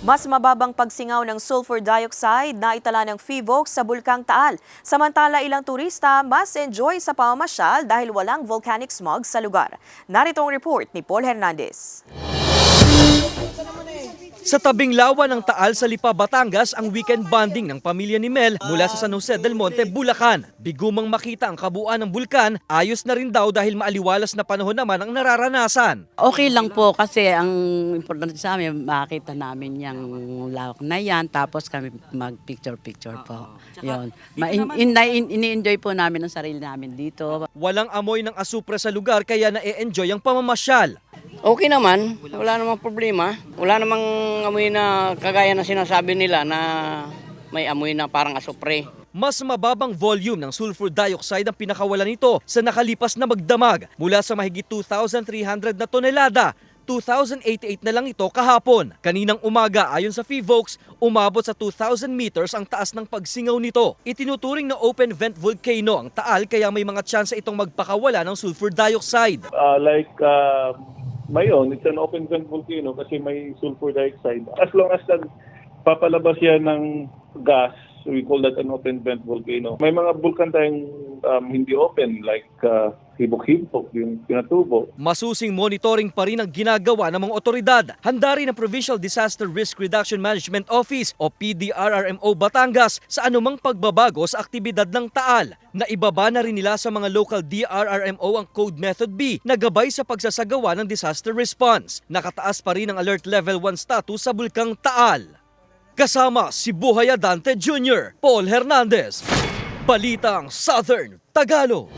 Mas mababang pagsingaw ng sulfur dioxide na itala ng PHIVOLCS sa Bulkang Taal. Samantala ilang turista mas enjoy sa pamamasyal dahil walang volcanic smog sa lugar. Narito ang report ni Paul Hernandez. Sa tabing lawa ng Taal sa Lipa, Batangas ang weekend bonding ng pamilya ni Mel mula sa San Jose del Monte, Bulacan. Bigumang makita ang kabuuan ng bulkan, ayos na rin daw dahil maaliwalas na panahon naman ang nararanasan. Okay lang po kasi ang importante sa amin, makita namin yung lawak na yan, tapos kami mag-picture-picture po. Yun. Ini-enjoy po namin ang sarili namin dito. Walang amoy ng asupre sa lugar kaya na-enjoy ang pamamasyal. Okay naman, wala namang problema. Wala namang amoy na kagaya na sinasabi nila na may amoy na parang asupre. Mas mababang volume ng sulfur dioxide ang pinakawalan nito sa nakalipas na magdamag. Mula sa mahigit 2,300 na tonelada, 2,088 na lang ito kahapon. Kaninang umaga ayon sa PHIVOLCS, umabot sa 2,000 meters ang taas ng pagsingaw nito. Itinuturing na open vent volcano ang Taal kaya may mga tsansa itong magpakawala ng sulfur dioxide. Ngayon, it's an open vent volcano kasi may sulfur dioxide. As long as papalabas yan ng gas, we call that an open vent volcano. May mga bulkan tayong hindi open like Hibok-Hibok, yung Pinatubo. Masusing monitoring pa rin ang ginagawa ng mga otoridad. Handa rin ang Provincial Disaster Risk Reduction Management Office o PDRRMO Batangas sa anumang pagbabago sa aktibidad ng Taal. Naibaba na rin nila sa mga local DRRMO ang Code Method B na gabay sa pagsasagawa ng disaster response. Nakataas pa rin ang Alert Level 1 status sa Bulkang Taal. Kasama si Buhay Adante Jr., Paul Hernandez, Balitang Southern Tagalog.